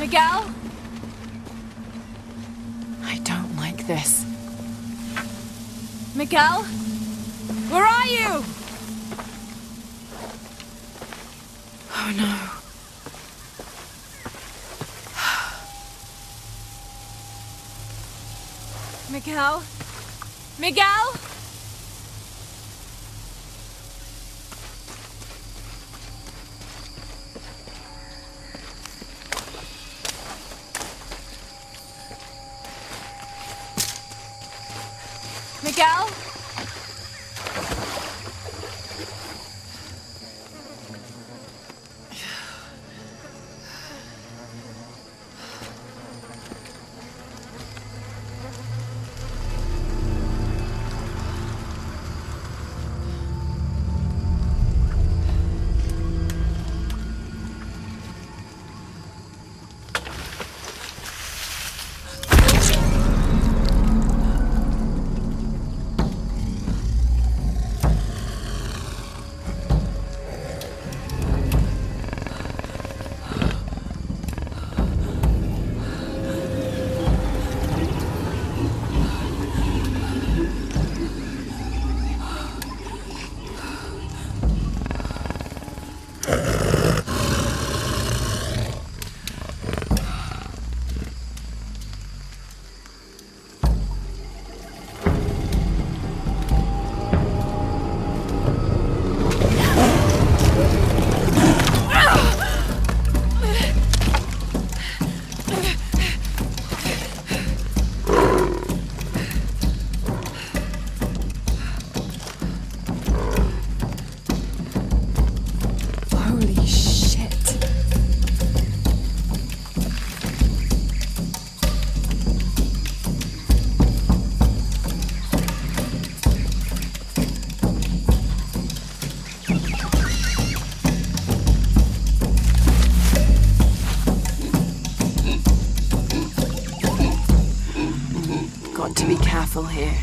Miguel? I don't like this. Miguel? Where are you? Oh no. Miguel? Miguel? Miguel? Got to be careful here.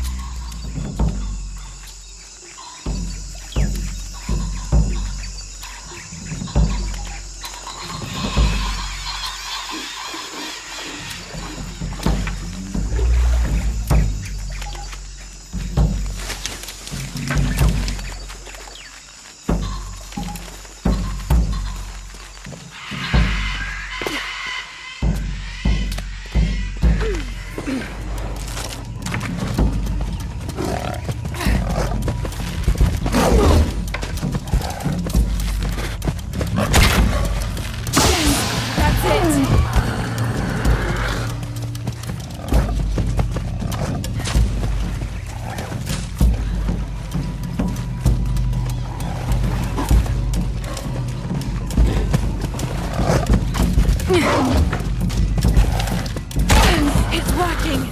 It's working!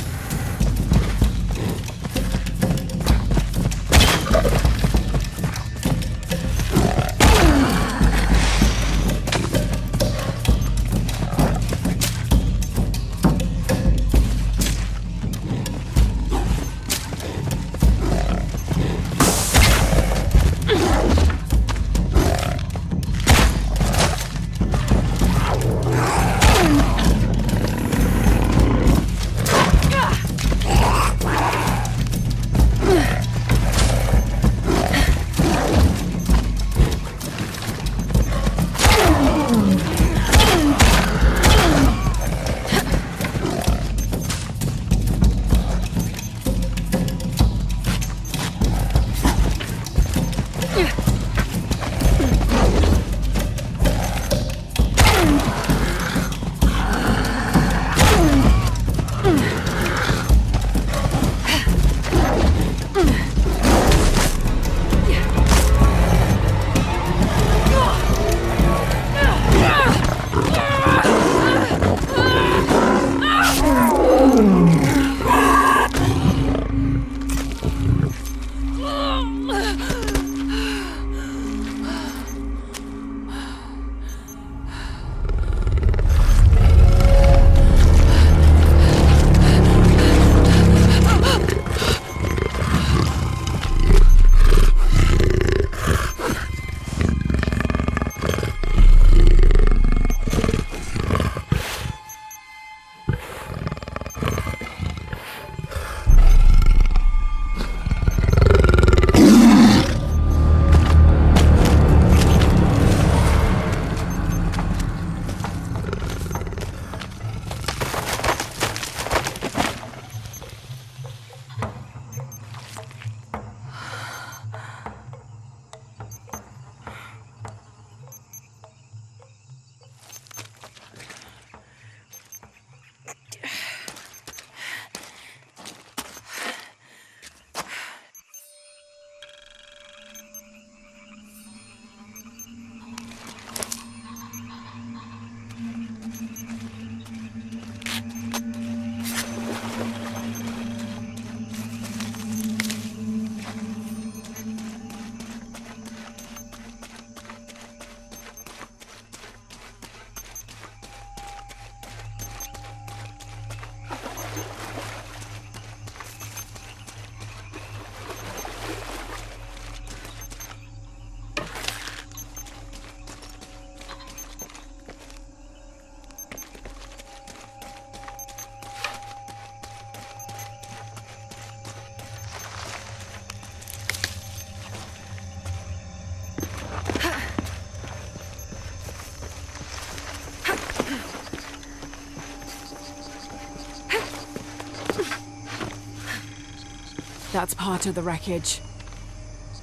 That's part of the wreckage.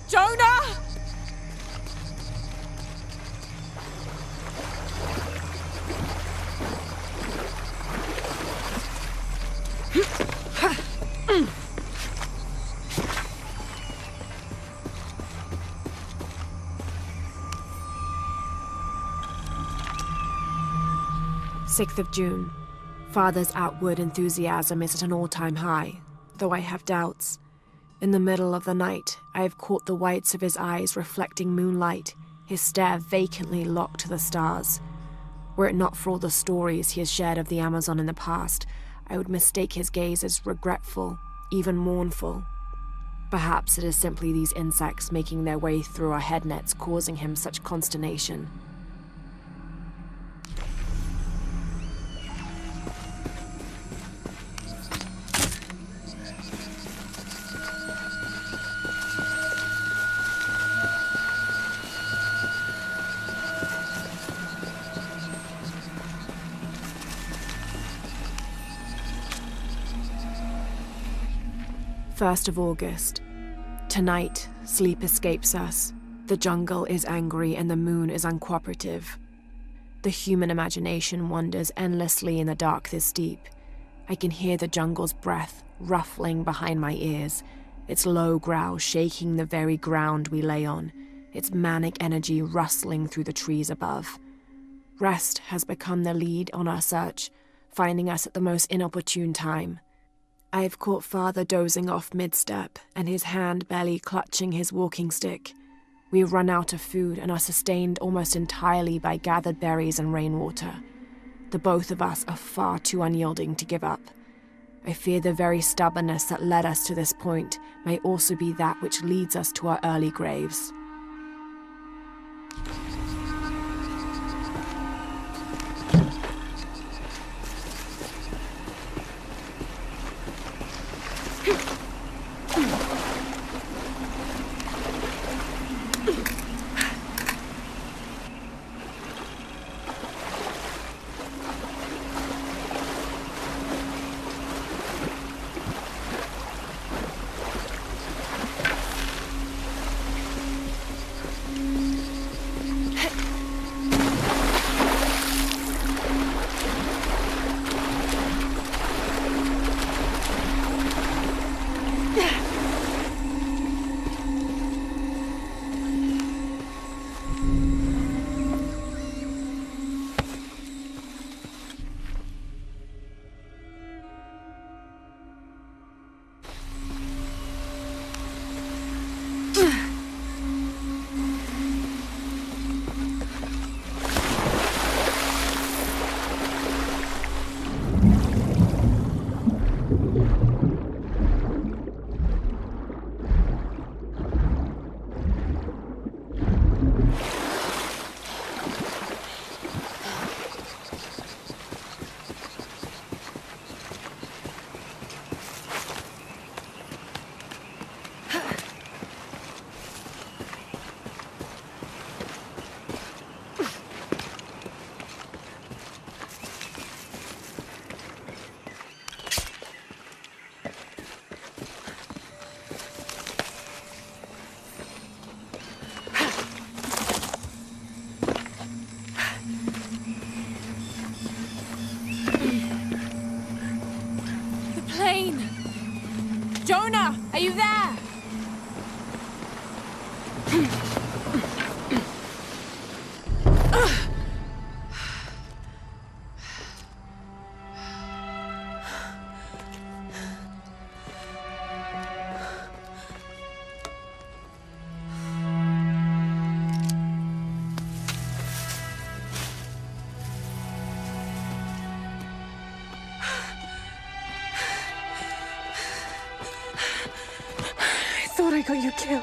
Jonah! Sixth of June. Father's outward enthusiasm is at an all-time high, though I have doubts. In the middle of the night, I have caught the whites of his eyes reflecting moonlight, his stare vacantly locked to the stars. Were it not for all the stories he has shared of the Amazon in the past, I would mistake his gaze as regretful, even mournful. Perhaps it is simply these insects making their way through our head nets causing him such consternation. First of August. Tonight, sleep escapes us. The jungle is angry and the moon is uncooperative. The human imagination wanders endlessly in the dark this deep. I can hear the jungle's breath ruffling behind my ears, its low growl shaking the very ground we lay on, its manic energy rustling through the trees above. Rest has become the lead on our search, finding us at the most inopportune time. I have caught Father dozing off mid-step, and his hand barely clutching his walking stick. We run out of food and are sustained almost entirely by gathered berries and rainwater. The both of us are far too unyielding to give up. I fear the very stubbornness that led us to this point may also be that which leads us to our early graves. Jonah, are you there? I got you killed.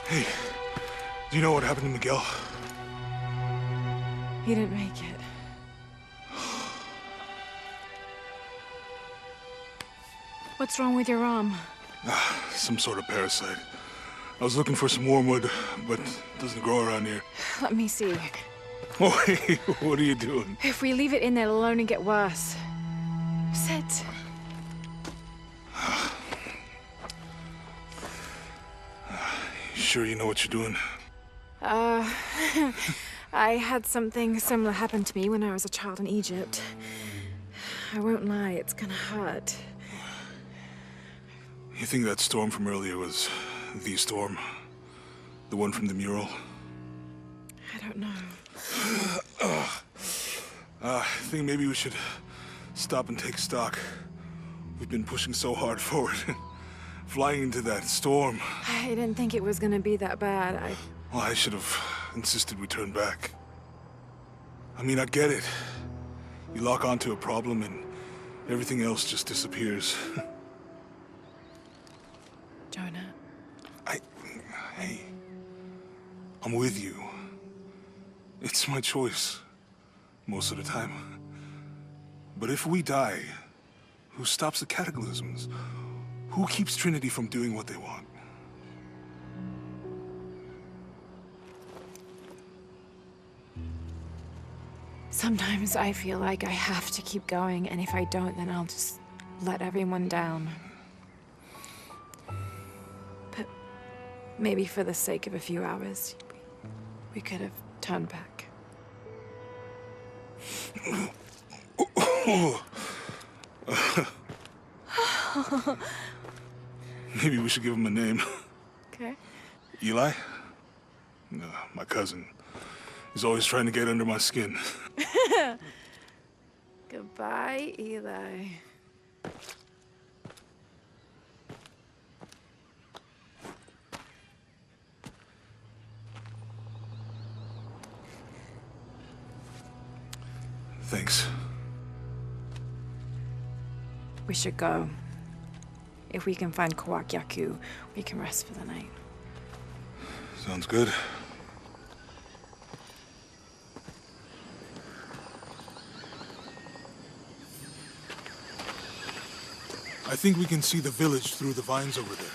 Hey, do you know what happened to Miguel? He didn't make it. What's wrong with your arm? Some sort of parasite. I was looking for some wormwood, but it doesn't grow around here. Let me see. Oh, hey, what are you doing? If we leave it in there, it'll only get worse. Sit. You sure you know what you're doing? I had something similar happen to me when I was a child in Egypt. I won't lie, it's gonna hurt. You think that storm from earlier was the storm? The one from the mural? I don't know. I think maybe we should stop and take stock. We've been pushing so hard forward. Flying into that storm. I didn't think it was gonna be that bad. Well, I should have insisted we turn back. I mean, I get it. You lock onto a problem and everything else just disappears. Jonah. Hey, I'm with you. It's my choice, most of the time. But if we die, who stops the cataclysms? Who keeps Trinity from doing what they want? Sometimes I feel like I have to keep going, and if I don't, then I'll just let everyone down. But maybe for the sake of a few hours, we could have turned back. Maybe we should give him a name. Okay. Eli? No, my cousin. He's always trying to get under my skin. Goodbye, Eli. Thanks. We should go. If we can find Yaku, we can rest for the night. Sounds good. I think we can see the village through the vines over there.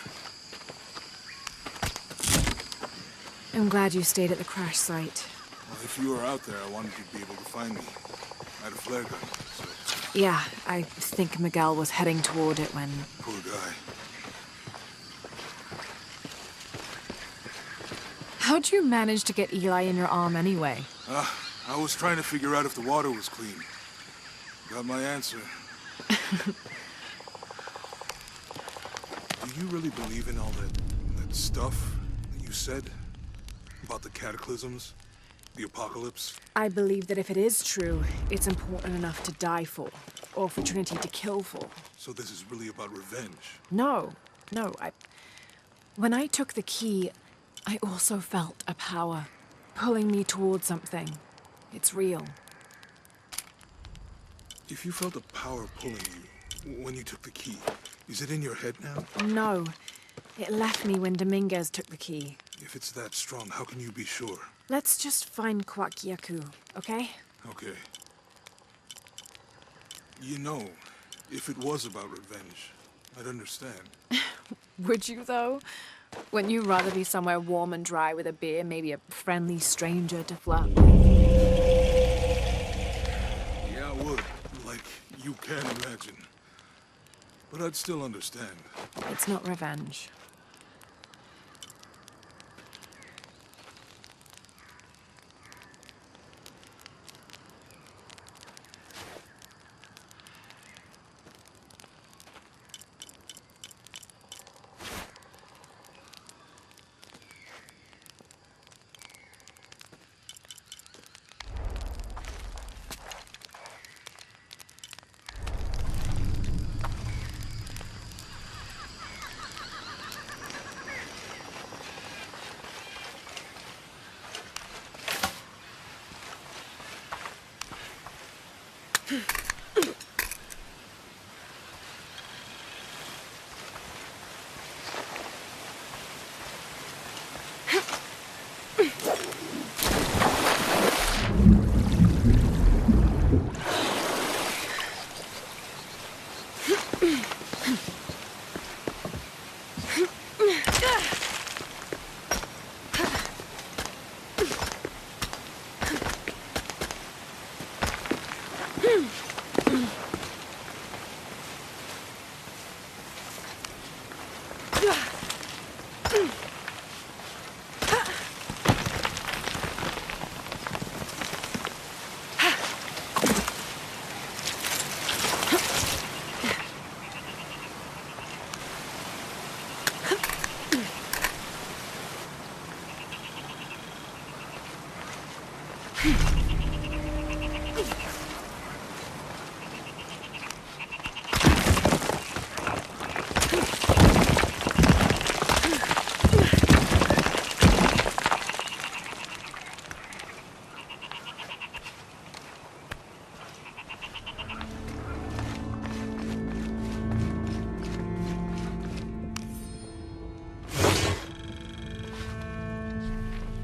I'm glad you stayed at the crash site. Well, if you were out there, I wanted you to be able to find me. I had a flare gun, so... Yeah, I think Miguel was heading toward it when... Poor guy. How'd you manage to get Eli in your arm anyway? I was trying to figure out if the water was clean. Got my answer. Do you really believe in all that stuff that you said? About the cataclysms? The apocalypse? I believe that if it is true, it's important enough to die for. Or for Trinity to kill for. So this is really about revenge? No. When I took the key, I also felt a power pulling me towards something. It's real. If you felt a power pulling you when you took the key, is it in your head now? No. It left me when Dominguez took the key. If it's that strong, how can you be sure? Let's just find Yaku, okay? Okay. You know, if it was about revenge, I'd understand. Would you, though? Wouldn't you rather be somewhere warm and dry with a beer, maybe a friendly stranger to flirt with? Yeah, I would. Like you can imagine. But I'd still understand. It's not revenge.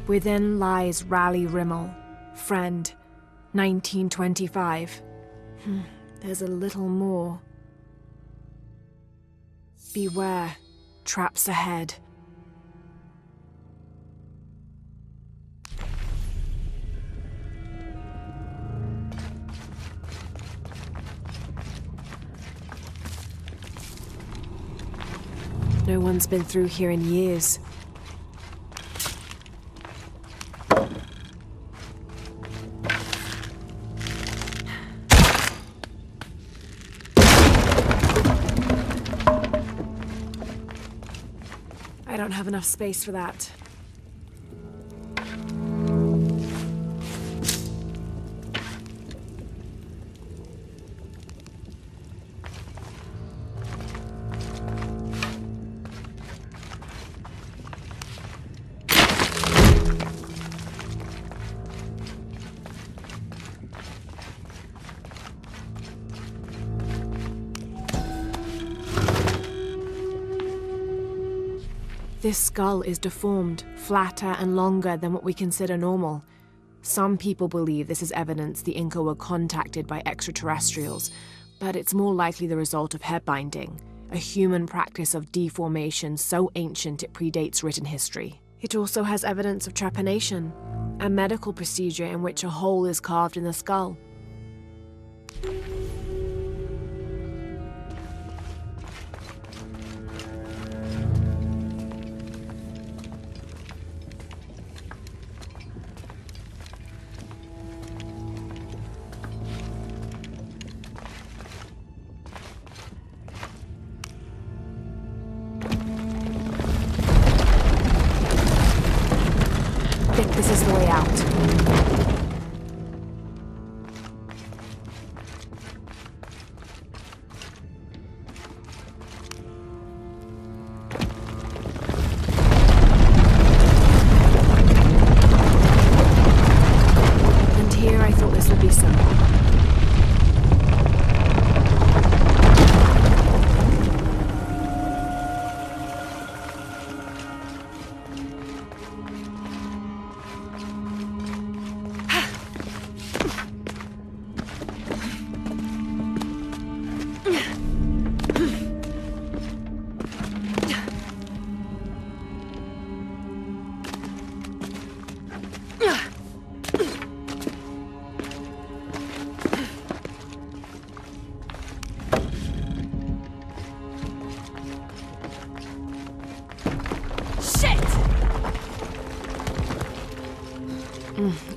Within lies Raleigh Rimmel, friend, 1925. There's a little more. Beware, traps ahead. No one's been through here in years. I don't have enough space for that. This skull is deformed, flatter and longer than what we consider normal. Some people believe this is evidence the Inca were contacted by extraterrestrials, but it's more likely the result of head binding, a human practice of deformation so ancient it predates written history. It also has evidence of trepanation, a medical procedure in which a hole is carved in the skull. This is the way out. And here I thought this would be simple.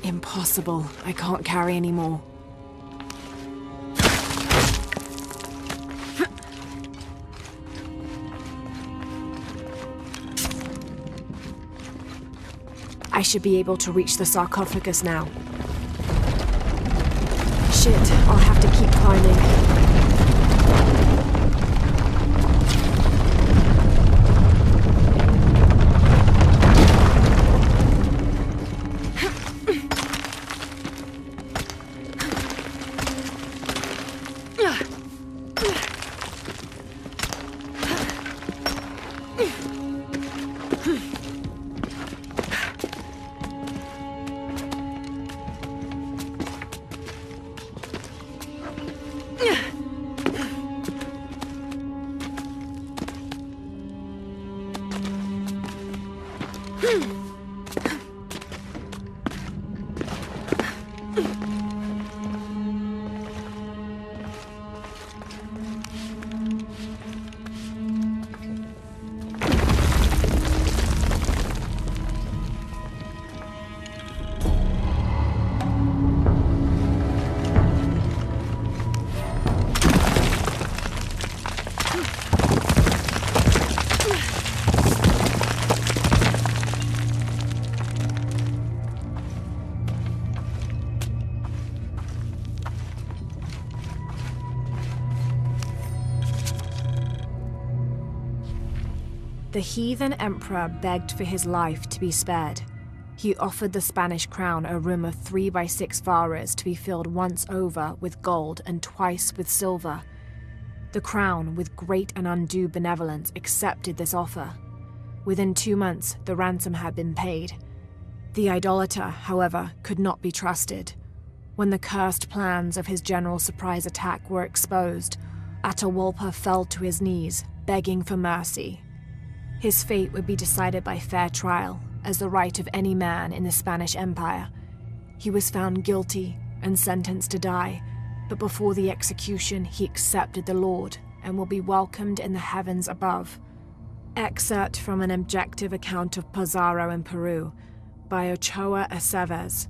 Impossible. I can't carry anymore. I should be able to reach the sarcophagus now. Shit, I'll have to keep climbing. The heathen emperor begged for his life to be spared. He offered the Spanish crown a room of 3 by 6 varas to be filled once over with gold and twice with silver. The crown, with great and undue benevolence, accepted this offer. Within 2 months, the ransom had been paid. The idolater, however, could not be trusted. When the cursed plans of his general surprise attack were exposed, Atahualpa fell to his knees, begging for mercy. His fate would be decided by fair trial, as the right of any man in the Spanish Empire. He was found guilty and sentenced to die, but before the execution he accepted the Lord and will be welcomed in the heavens above. Excerpt from an objective account of Pizarro in Peru by Ochoa Aceves.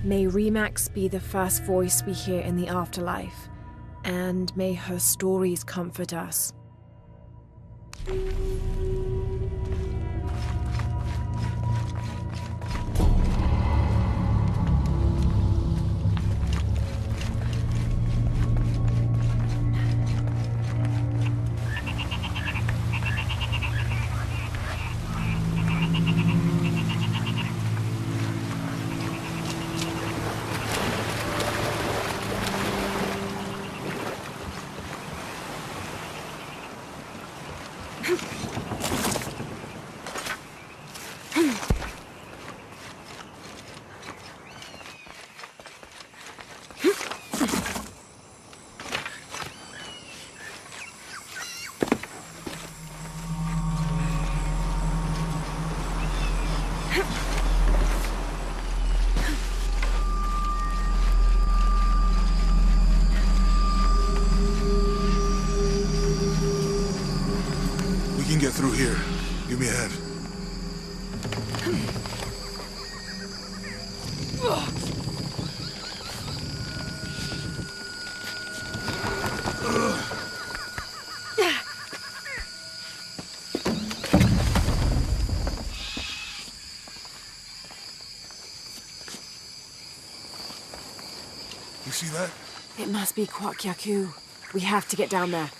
May Remax be the first voice we hear in the afterlife, and may her stories comfort us. Get through here. Give me a hand. You see that? It must be Kwakyaku. We have to get down there.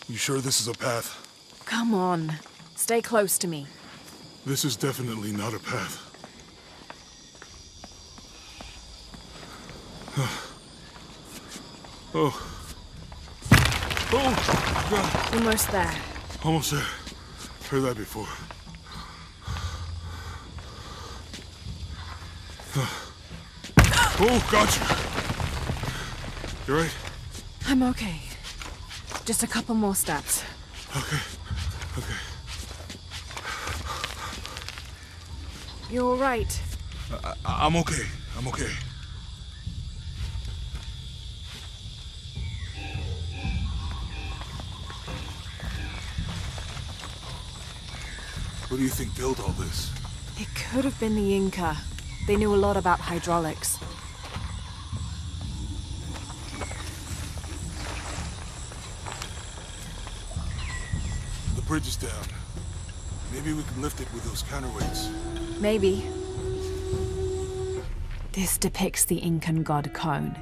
You sure this is a path? Come on. Stay close to me. This is definitely not a path. Oh. Oh, God. Almost there. Almost there. Heard that before. Oh, gotcha. You right? I'm okay. Just a couple more steps. Okay. Okay. You're all right. I'm okay. I'm okay. What do you think built all this? It could have been the Inca. They knew a lot about hydraulics. The bridge is down. Maybe we can lift it with those counterweights. Maybe. This depicts the Incan god Kon.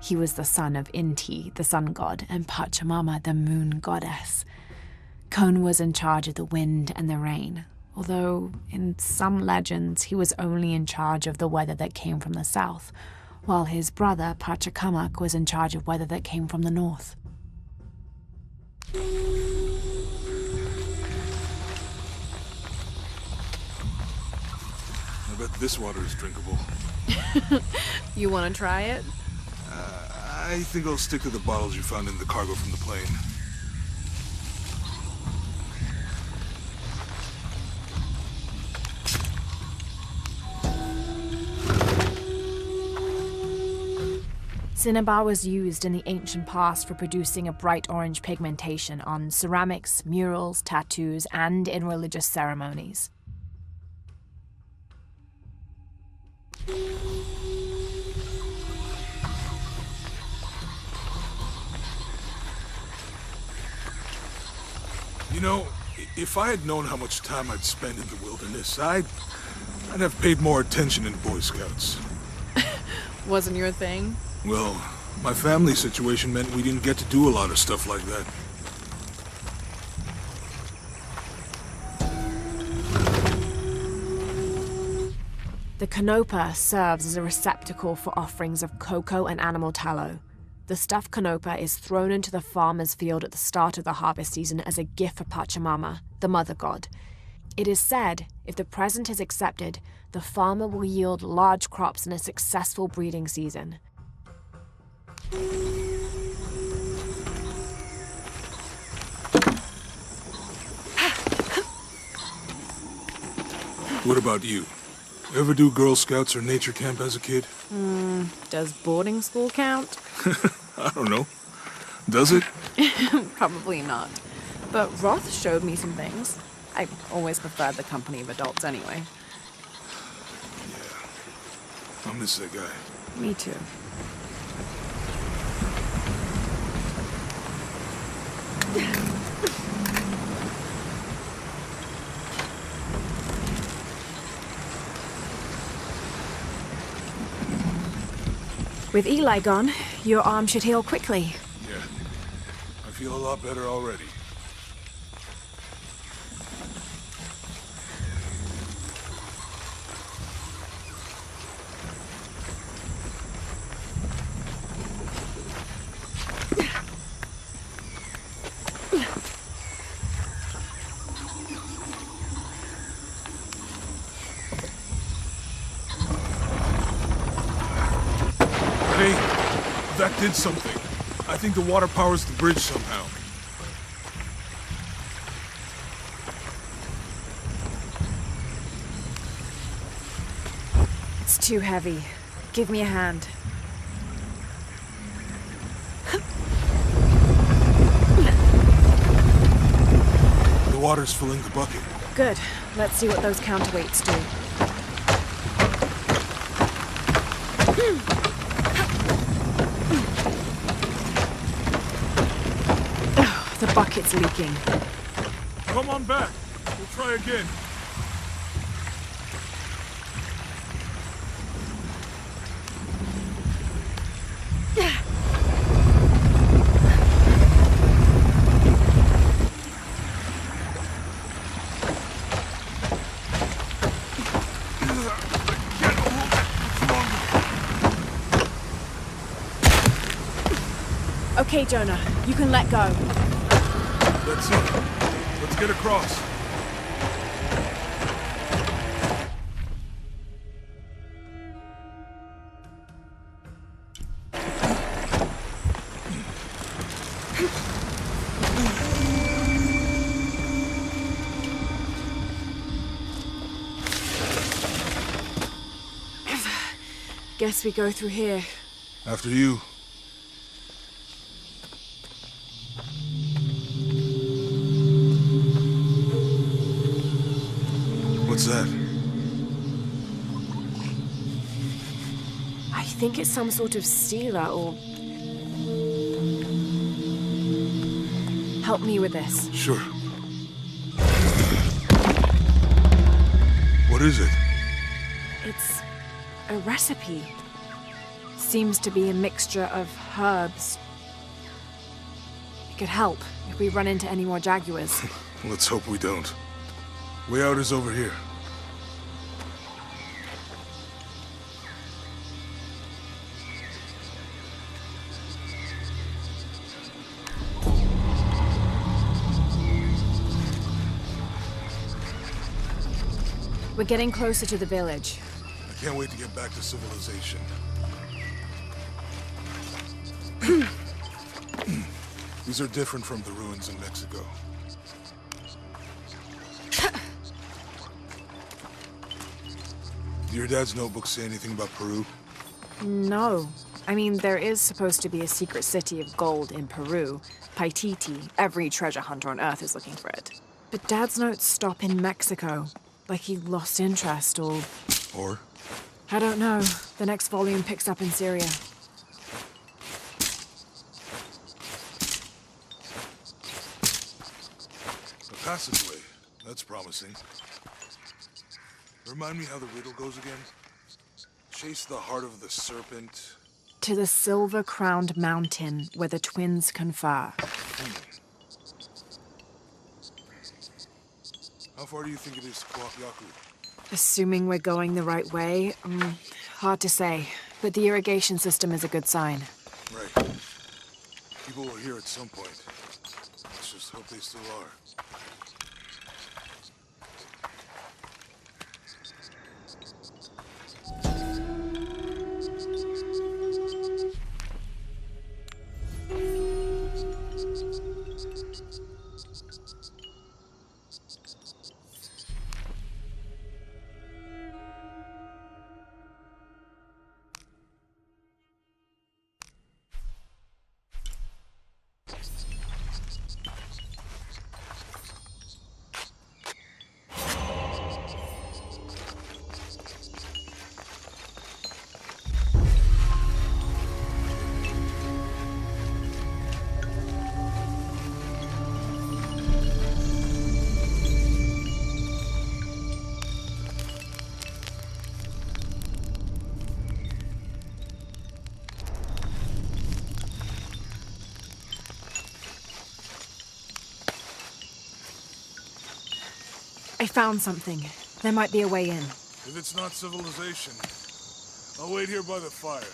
He was the son of Inti, the sun god, and Pachamama, the moon goddess. Kon was in charge of the wind and the rain, although in some legends he was only in charge of the weather that came from the south, while his brother Pachacamac was in charge of weather that came from the north. I bet this water is drinkable. You want to try it? I think I'll stick to the bottles you found in the cargo from the plane. Cinnabar was used in the ancient past for producing a bright orange pigmentation on ceramics, murals, tattoos, and in religious ceremonies. You know, if I had known how much time I'd spend in the wilderness, I'd have paid more attention in Boy Scouts. Wasn't your thing? Well, my family situation meant we didn't get to do a lot of stuff like that. The canopa serves as a receptacle for offerings of cocoa and animal tallow. The stuffed canopa is thrown into the farmer's field at the start of the harvest season as a gift for Pachamama, the mother god. It is said, if the present is accepted, the farmer will yield large crops in a successful breeding season. What about you? Ever do Girl Scouts or nature camp as a kid? Does boarding school count? I don't know. Does it? Probably not. But Roth showed me some things. I always preferred the company of adults anyway. I miss that guy. Me too. With Eli gone, your arm should heal quickly. Yeah. I feel a lot better already. Hey, that did something. I think the water powers the bridge somehow. It's too heavy. Give me a hand. The water's filling the bucket. Good. Let's see what those counterweights do. The bucket's leaking. Come on back. We'll try again. Okay, Jonah, you can let go. That's it. Let's get across. Guess we go through here. After you. What's that? I think it's some sort of sealer or... Help me with this. Sure. What is it? It's a recipe. Seems to be a mixture of herbs. It could help if we run into any more jaguars. Let's hope we don't. Way out is over here. We're getting closer to the village. Can't wait to get back to civilization. These are different from the ruins in Mexico. Do your dad's notebooks say anything about Peru? No. I mean, there is supposed to be a secret city of gold in Peru. Paititi. Every treasure hunter on Earth is looking for it. But Dad's notes stop in Mexico. Like he lost interest or... Or? I don't know. The next volume picks up in Syria. A passageway. That's promising. Remind me how the riddle goes again? Chase the heart of the serpent. To the silver-crowned mountain where the twins confer. How far do you think it is to Kwakiaku? Assuming we're going the right way, hard to say. But the irrigation system is a good sign. Right. People were here at some point. Let's just hope they still are. I found something. There might be a way in. If it's not civilization, I'll wait here by the fire.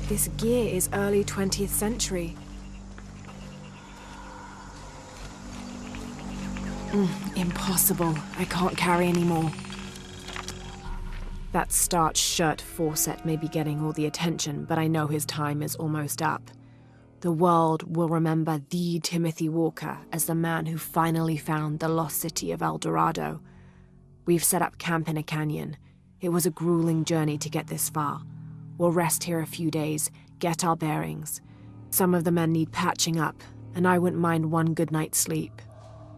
This gear is early 20th century. Impossible. I can't carry anymore. That starched shirt Fawcett may be getting all the attention, but I know his time is almost up. The world will remember the Timothy Walker as the man who finally found the lost city of El Dorado. We've set up camp in a canyon. It was a grueling journey to get this far. We'll rest here a few days, get our bearings. Some of the men need patching up, and I wouldn't mind one good night's sleep.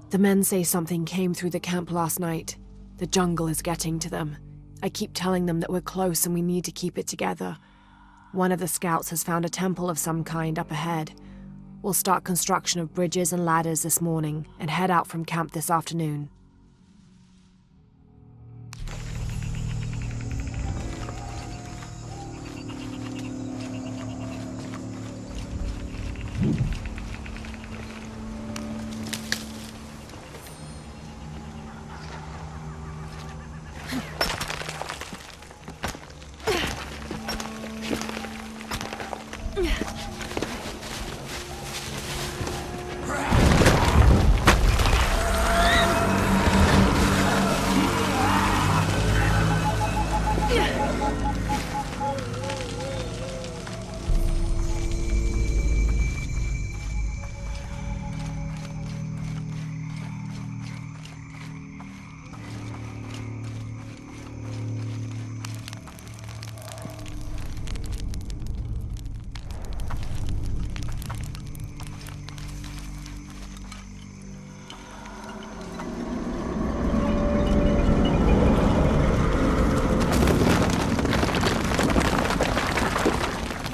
The men say something came through the camp last night. The jungle is getting to them. I keep telling them that we're close and we need to keep it together. One of the scouts has found a temple of some kind up ahead. We'll start construction of bridges and ladders this morning and head out from camp this afternoon.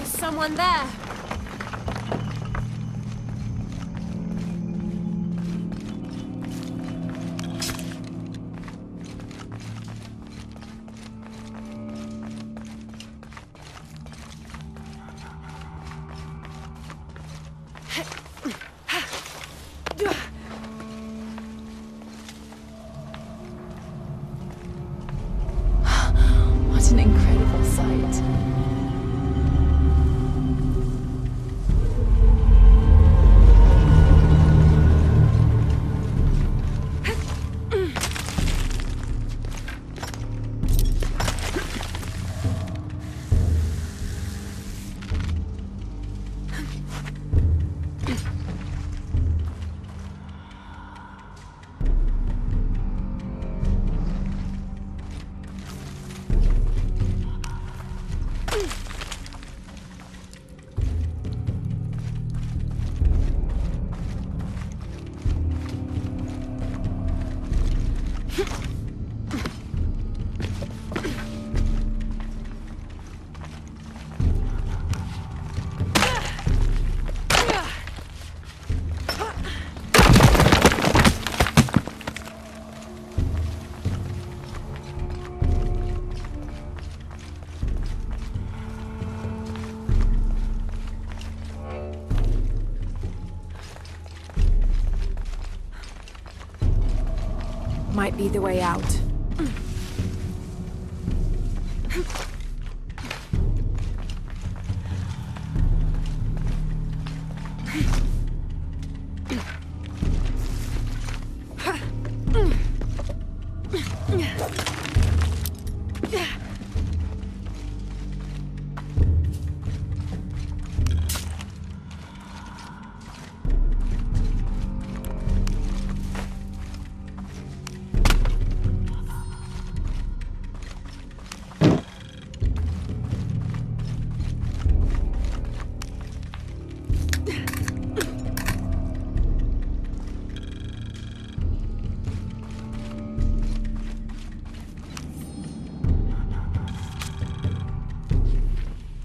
Someone there. What an incredible sight. Might be the way out.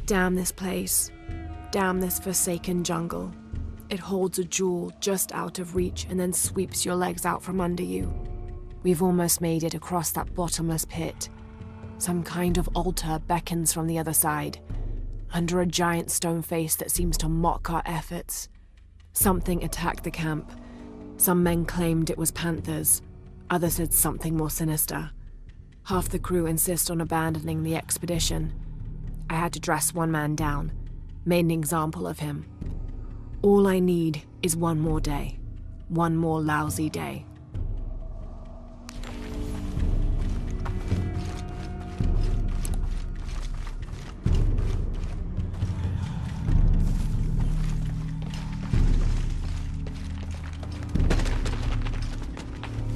Damn this place. Damn this forsaken jungle. It holds a jewel just out of reach and then sweeps your legs out from under you. We've almost made it across that bottomless pit. Some kind of altar beckons from the other side, under a giant stone face that seems to mock our efforts. Something attacked the camp. Some men claimed it was panthers. Others said something more sinister. Half the crew insist on abandoning the expedition. I had to dress one man down, made an example of him. All I need is one more day. One more lousy day.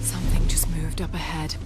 Something just moved up ahead.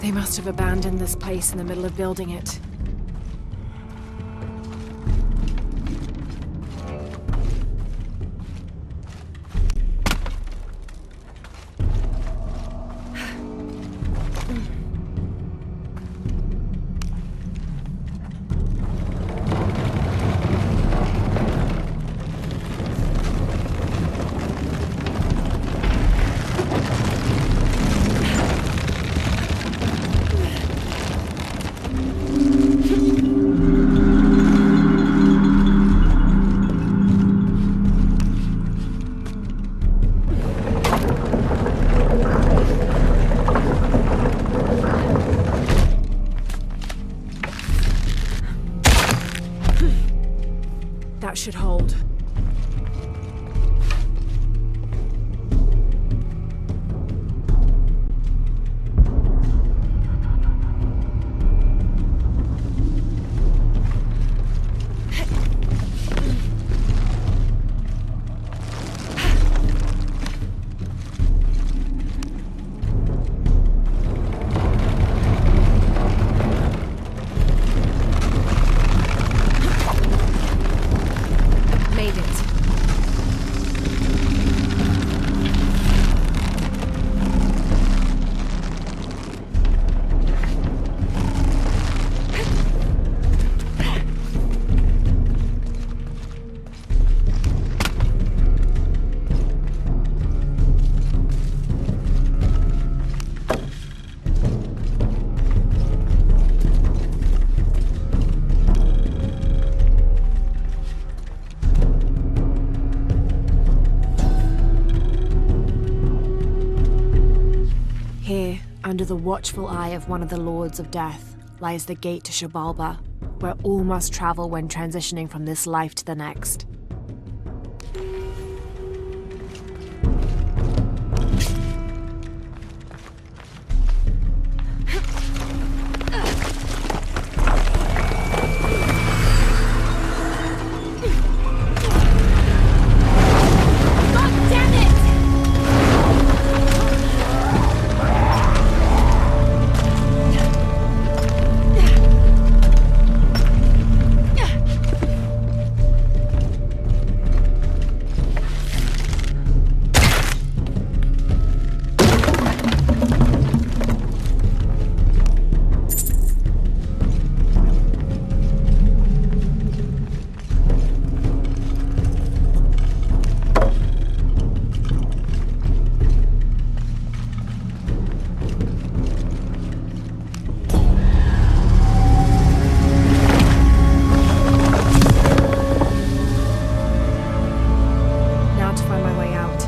They must have abandoned this place in the middle of building it. That should hold. Made it. Here, under the watchful eye of one of the Lords of Death, lies the gate to Shabalba, where all must travel when transitioning from this life to the next. Now to find my way out.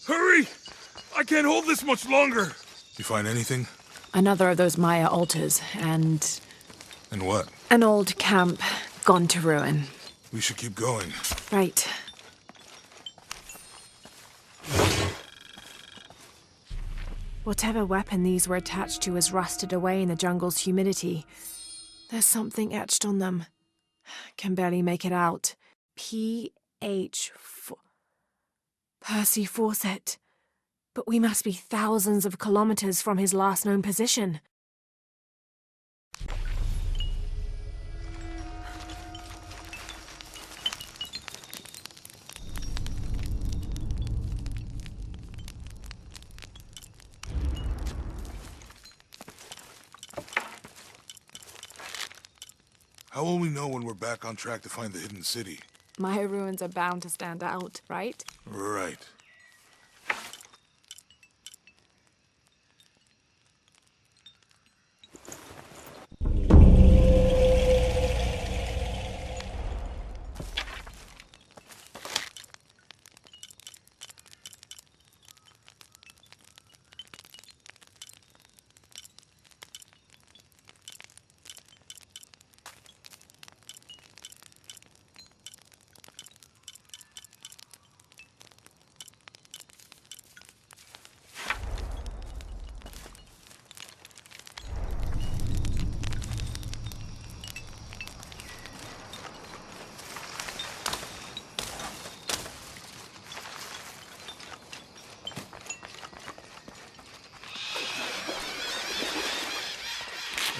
Hurry! I can't hold this much longer! You find anything? Another of those Maya altars, and And what? an old camp gone to ruin. We should keep going. Right. Whatever weapon these were attached to has rusted away in the jungle's humidity. There's something etched on them. Can barely make it out. P.H. Percy Fawcett. But we must be thousands of kilometers from his last known position. How will we know when we're back on track to find the hidden city? Maya ruins are bound to stand out, right? Right.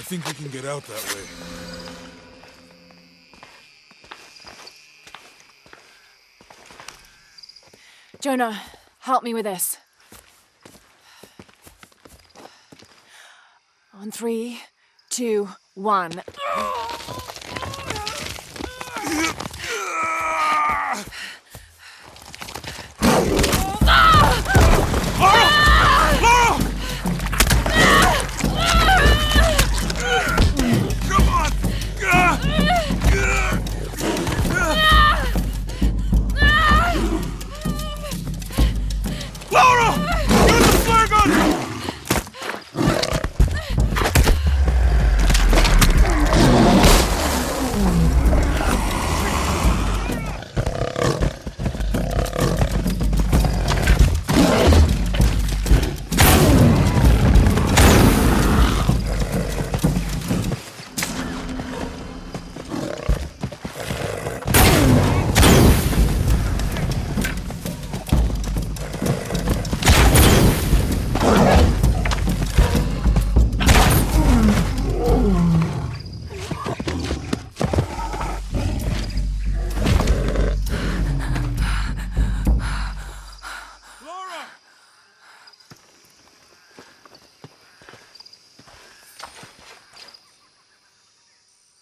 I think we can get out that way. Jonah, help me with this. On 3, 2, 1.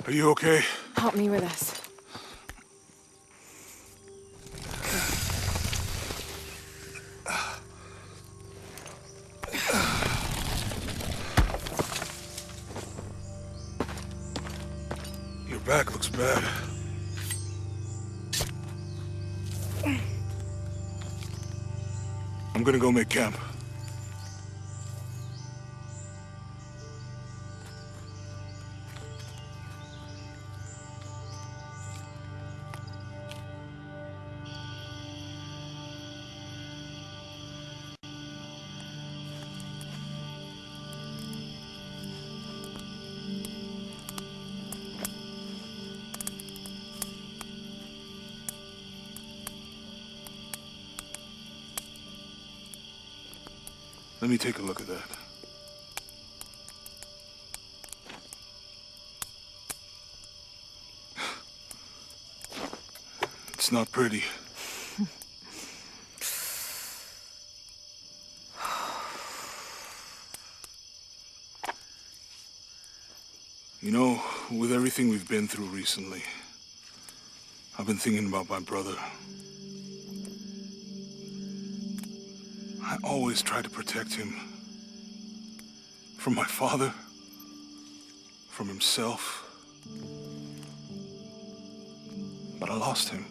Are you okay? Help me with this. Your back looks bad. I'm gonna go make camp. Let me take a look at that. It's not pretty. You know, with everything we've been through recently, I've been thinking about my brother. I always tried to protect him. From my father. From himself. But I lost him.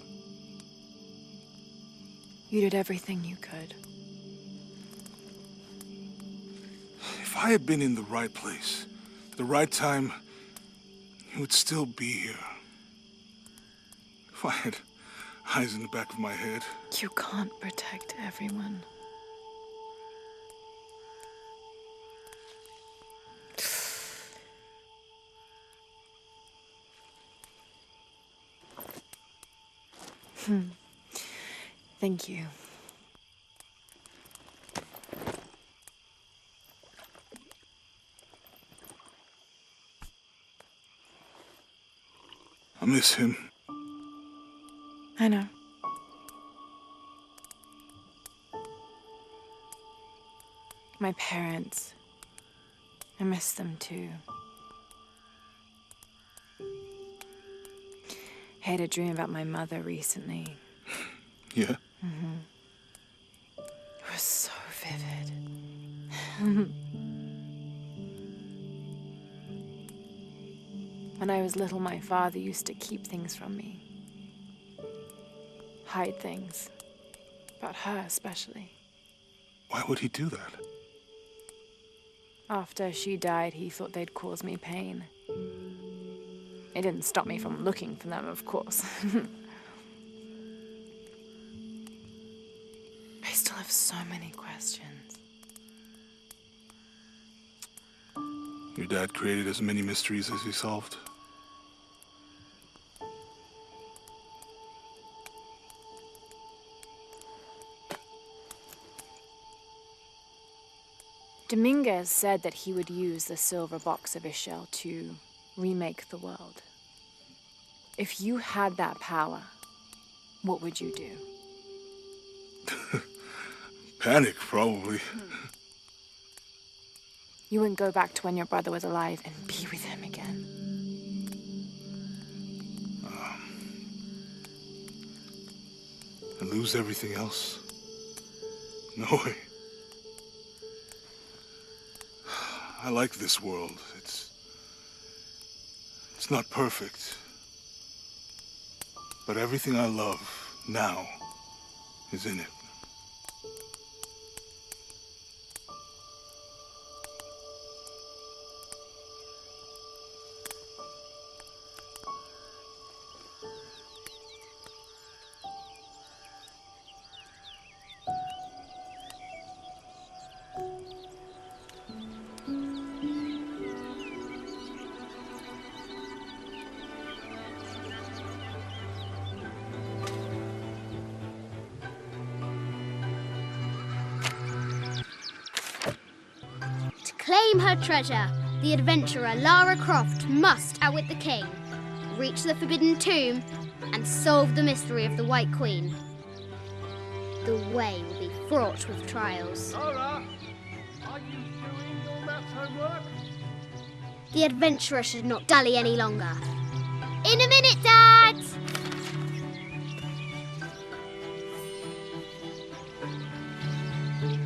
You did everything you could. I had been in the right place, at the right time, you would still be here. If I had eyes in the back of my head. You can't protect everyone. Thank you. I miss him. I know. My parents. I miss them too. I had a dream about my mother recently. Yeah? It was so vivid. When I was little, my father used to keep things from me. Hide things. About her, especially. Why would he do that? After she died, he thought they'd cause me pain. It didn't stop me from looking for them, of course. I still have so many questions. Your dad created as many mysteries as he solved. Dominguez said that he would use the silver box of Ishel to remake the world. If you had that power, what would you do? Panic, probably. You wouldn't go back to when your brother was alive and be with him again. And lose everything else? No way. I like this world. It's not perfect. But everything I love now is in it. Claim her treasure. The adventurer Lara Croft must outwit the king, reach the forbidden tomb, and solve the mystery of the White Queen. The way will be fraught with trials. Lara, are you doing your maths homework? The adventurer should not dally any longer. In a minute, Dad!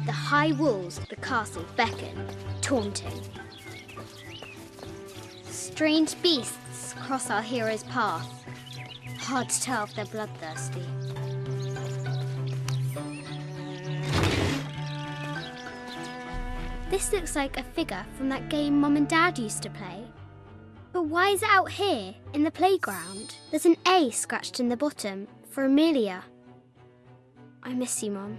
The high walls of the castle beckon, taunting. Strange beasts cross our hero's path. Hard to tell if they're bloodthirsty. This looks like a figure from that game Mum and Dad used to play. But why is it out here, in the playground? There's an A scratched in the bottom, for Amelia. I miss you, Mum.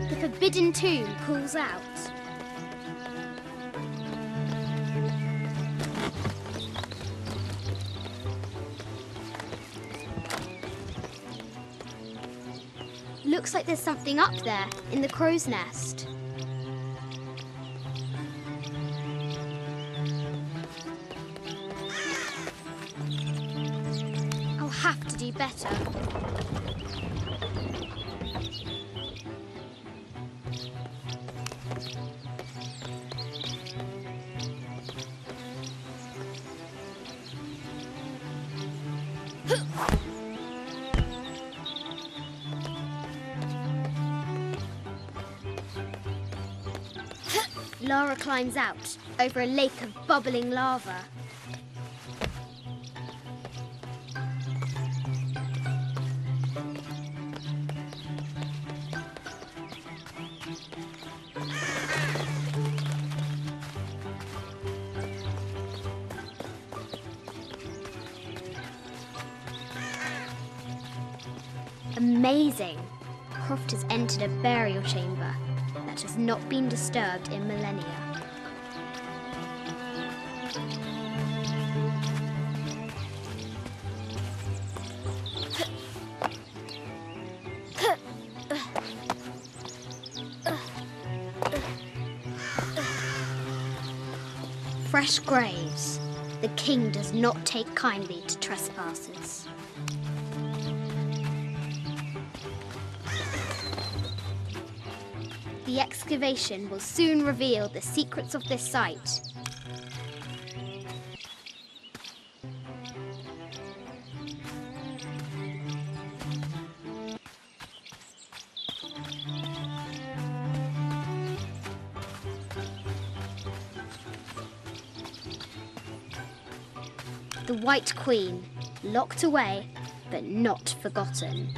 The forbidden tomb calls out. Looks like there's something up there in the crow's nest. I'll have to do better. Lara climbs out over a lake of bubbling lava. Amazing! Croft has entered a burial chamber that has not been disturbed in millennia. Fresh graves. The king does not take kindly to trespassers. The excavation will soon reveal the secrets of this site. The White Queen, locked away, but not forgotten.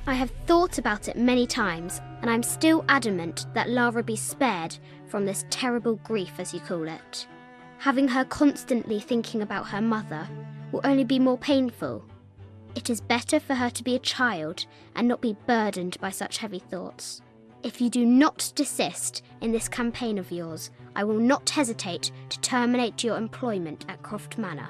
I have thought about it many times, and I'm still adamant that Lara be spared from this terrible grief, as you call it. Having her constantly thinking about her mother will only be more painful. It is better for her to be a child and not be burdened by such heavy thoughts. If you do not desist in this campaign of yours, I will not hesitate to terminate your employment at Croft Manor.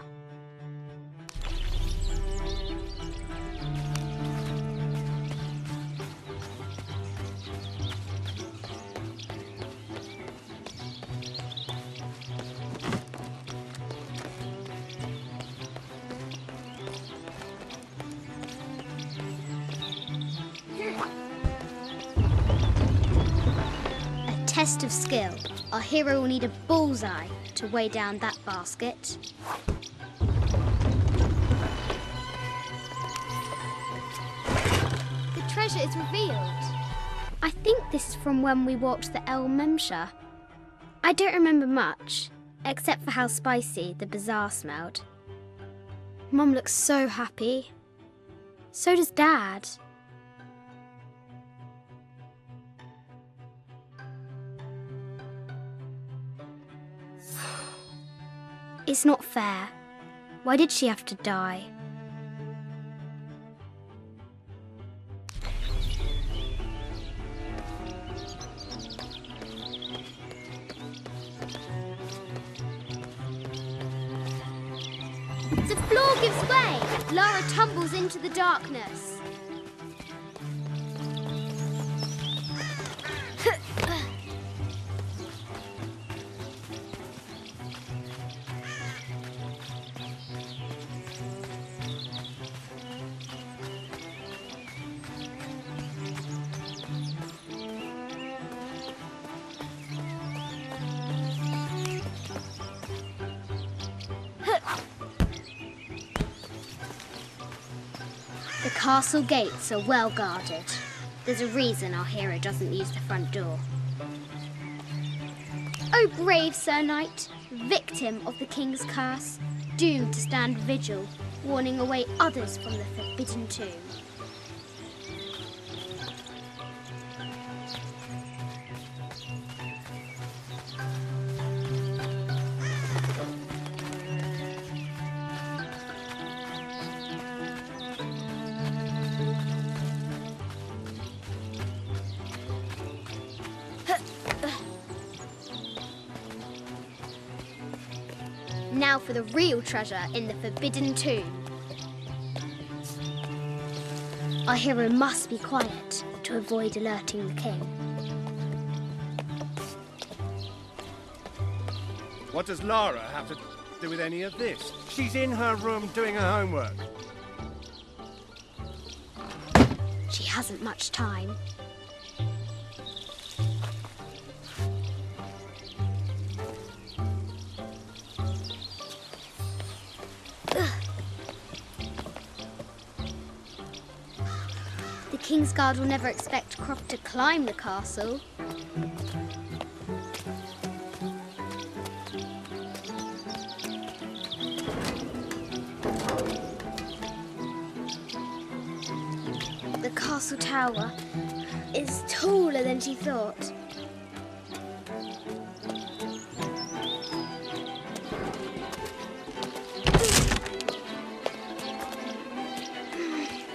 Test of skill. Our hero will need a bullseye to weigh down that basket. The treasure is revealed. I think this is from when we walked the El Memsha. I don't remember much, except for how spicy the bazaar smelled. Mum looks so happy. So does Dad. It's not fair. Why did she have to die? The floor gives way. Lara tumbles into the darkness. The castle gates are well guarded. There's a reason our hero doesn't use the front door. Oh, brave Sir Knight, victim of the king's curse, doomed to stand vigil, warning away others from the forbidden tomb. Now for the real treasure in the Forbidden Tomb. Our hero must be quiet to avoid alerting the king. What does Lara have to do with any of this? She's in her room doing her homework. She hasn't much time. The King's Guard will never expect Croft to climb the castle. The castle tower is taller than she thought.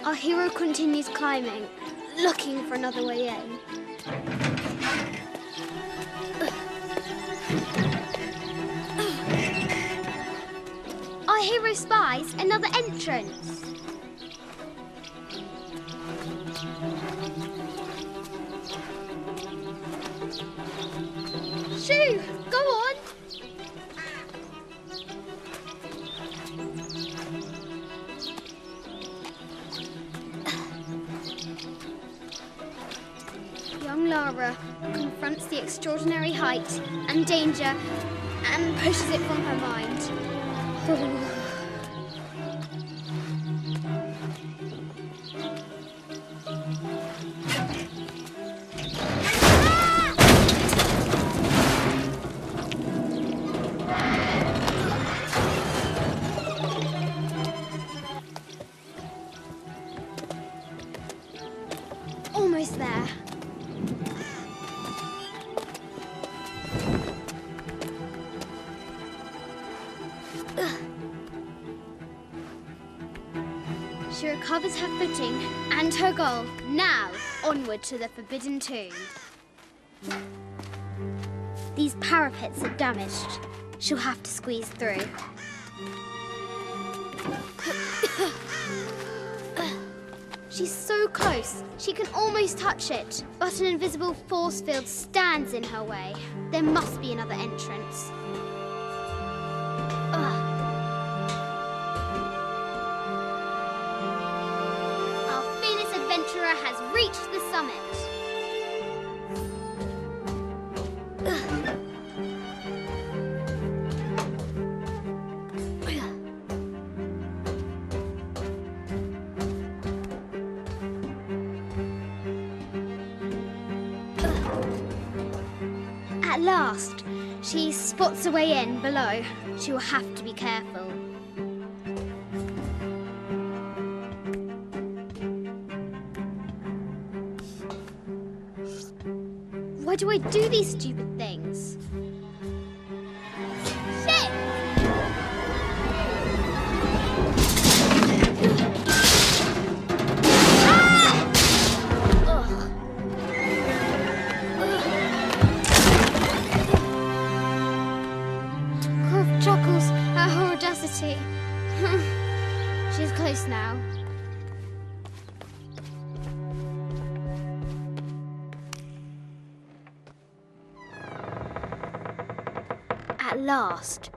Our hero continues climbing, looking for another way in. Our hero spies another entrance. Shoo! Go on! Young Lara confronts the extraordinary height and danger and pushes it from her mind. Ooh. Almost there. She recovers her footing and her goal. Now, onward to the Forbidden Tomb. These parapets are damaged. She'll have to squeeze through. She's so close, she can almost touch it. But an invisible force field stands in her way. There must be another entrance. Our fearless adventurer has reached the summit. At last, she spots a way in below. She will have to be careful. Why do I do these stupid things? Shit! Croft chuckles at her audacity. She's close now. At last,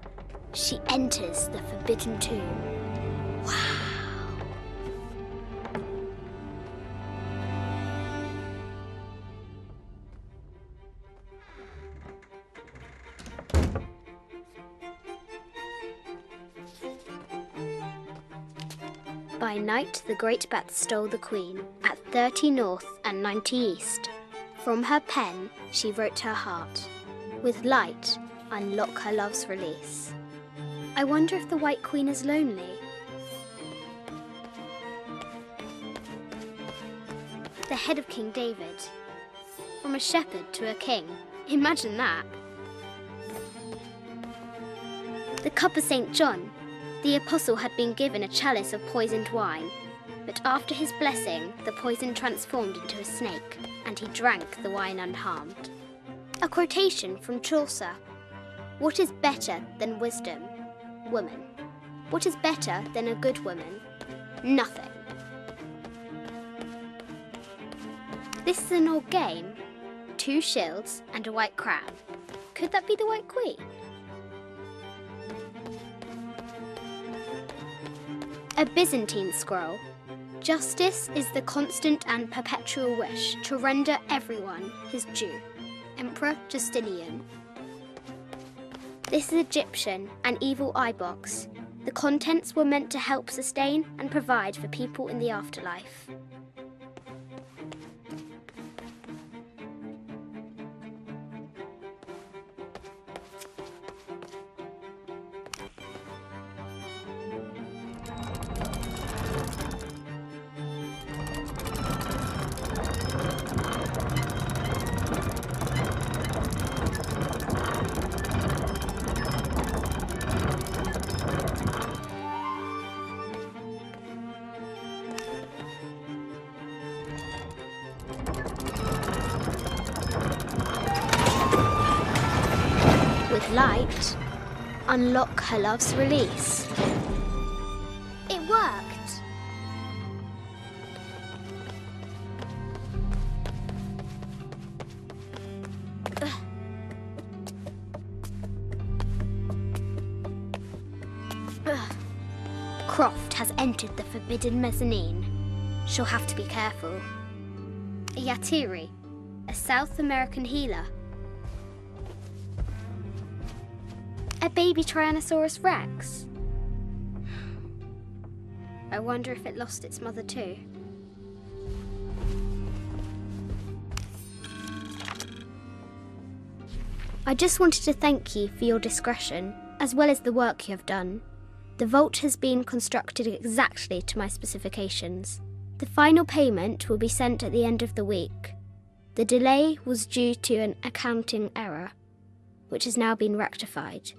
she enters the Forbidden Tomb. Wow! By night, the great bat stole the queen at 30 north and 90 east. From her pen, she wrote her heart. With light, unlock her love's release. I wonder if the White Queen is lonely. The head of King David. From a shepherd to a king. Imagine that. The cup of St. John. The apostle had been given a chalice of poisoned wine, but after his blessing, the poison transformed into a snake, and he drank the wine unharmed. A quotation from Chaucer. What is better than wisdom? woman. What is better than a good woman? Nothing. This is an old game. 2 shields and a white crown. Could that be the White Queen? A Byzantine scroll. Justice is the constant and perpetual wish to render everyone his due. Emperor Justinian. This is Egyptian, an evil eye box. The contents were meant to help sustain and provide for people in the afterlife. With light, unlock her love's release. It worked! Croft has entered the forbidden mezzanine. She'll have to be careful. A Yatiri, a South American healer. A baby Tyrannosaurus Rex. I wonder if it lost its mother too. I just wanted to thank you for your discretion, as well as the work you have done. The vault has been constructed exactly to my specifications. The final payment will be sent at the end of the week. The delay was due to an accounting error, which has now been rectified.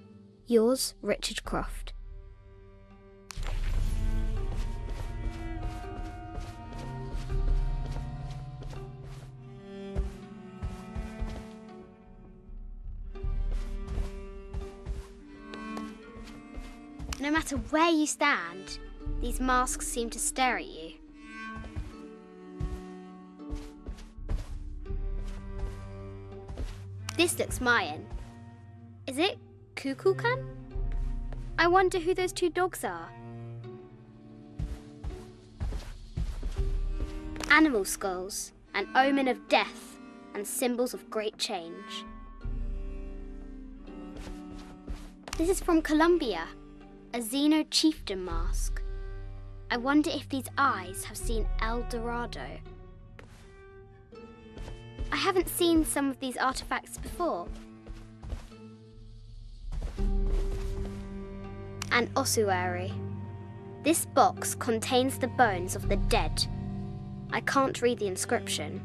Yours, Richard Croft. No matter where you stand, these masks seem to stare at you. This looks Mayan. Is it Kukulkan? I wonder who those 2 dogs are. Animal skulls, an omen of death and symbols of great change. This is from Colombia, a Xeno chieftain mask. I wonder if these eyes have seen El Dorado. I haven't seen some of these artifacts before. An ossuary. This box contains the bones of the dead. I can't read the inscription.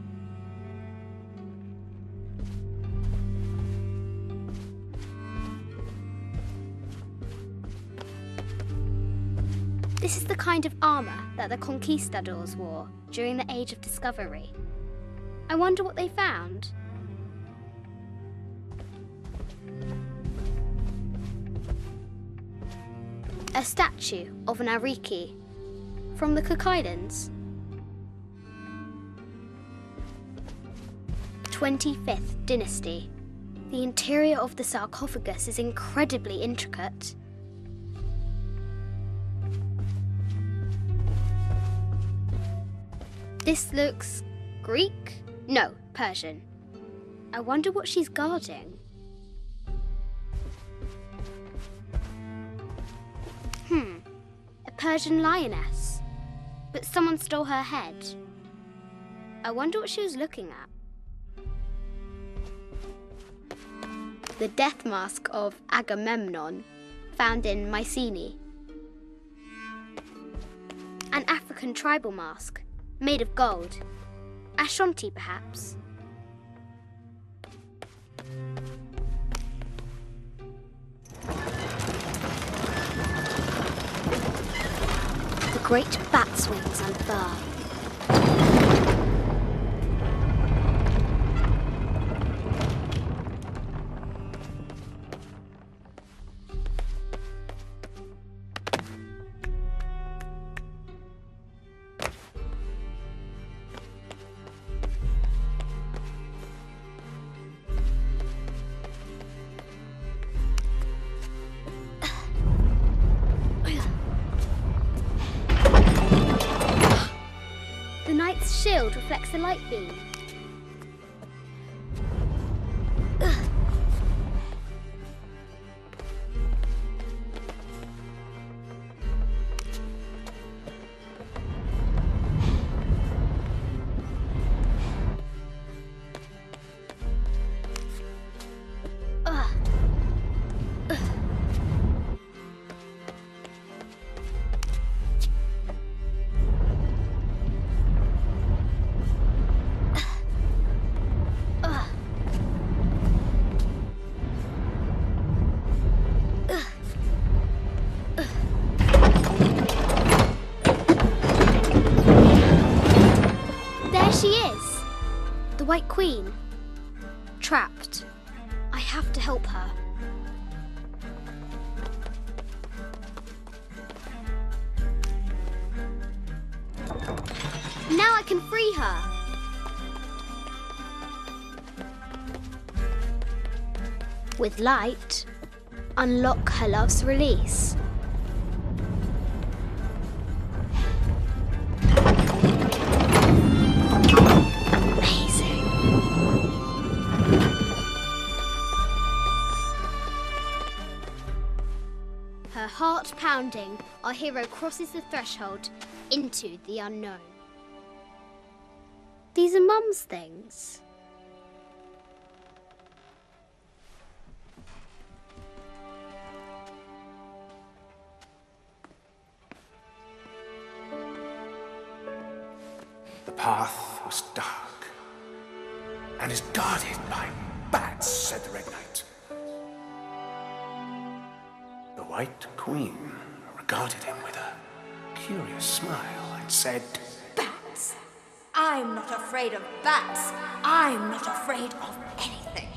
This is the kind of armour that the conquistadors wore during the Age of Discovery. I wonder what they found. A statue of an Ariki from the Cook Islands. 25th Dynasty. The interior of the sarcophagus is incredibly intricate. This looks Greek? No, Persian. I wonder what she's guarding. A Persian lioness. But someone stole her head. I wonder what she was looking at. The death mask of Agamemnon, found in Mycenae. An African tribal mask, made of gold. Ashanti, perhaps. The great bat's wings unfurl. Its shield reflects the light beam. She is! The White Queen. Trapped. I have to help her. Now I can free her. With light, unlock her love's release. Her heart pounding, our hero crosses the threshold into the unknown. These are Mum's things. The path was dark and is guarded by bats, said the Red Knight. The White Queen regarded him with a curious smile and said, Bats? I'm not afraid of bats. I'm not afraid of anything.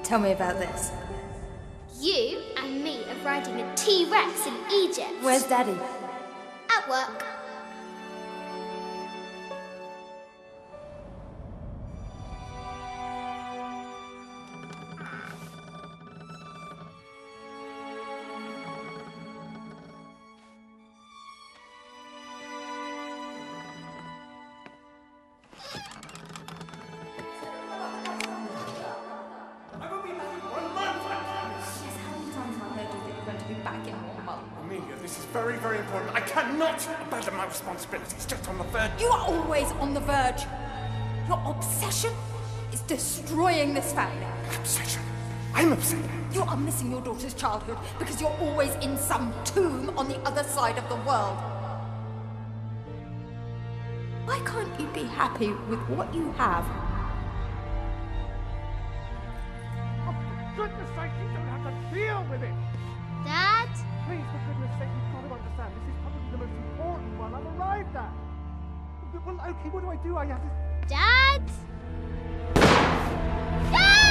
Tell me about this. You and me are riding a T-Rex in Egypt. Where's Daddy? At work. Amelia, this is very, very important. I cannot abandon my responsibilities just on the verge. You are always on the verge. Your obsession is destroying this family. Obsession? I'm upset. You are missing your daughter's childhood because you're always in some tomb on the other side of the world. Why can't you be happy with what you have? Oh, for goodness sake, you don't have to deal with it! Dad? Please, for goodness sake, you've got to understand, this is probably the most important one I've arrived at. Well, okay, what do I do? I have to... Dad? Dad!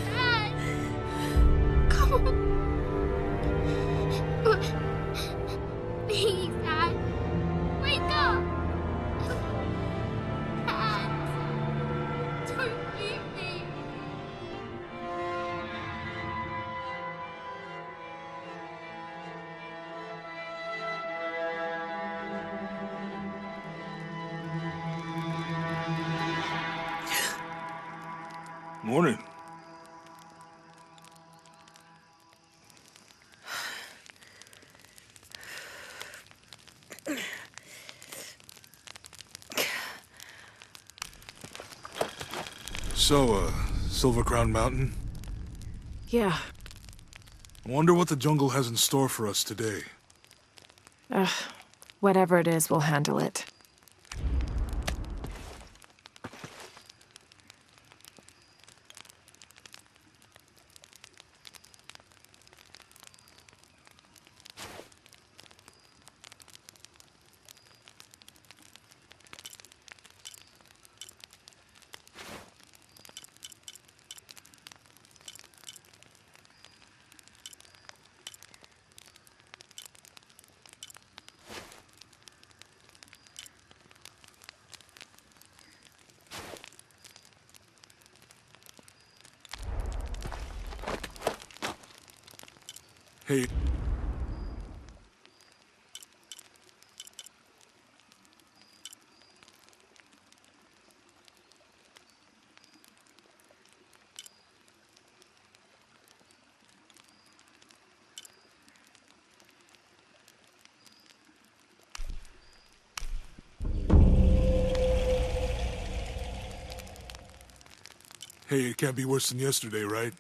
Dad! Come on. Please, Dad. Wake up. Dad. Don't leave me. Morning. So, Silver Crown Mountain? Yeah. I wonder what the jungle has in store for us today. Whatever it is, we'll handle it. Hey. Hey, it can't be worse than yesterday, right?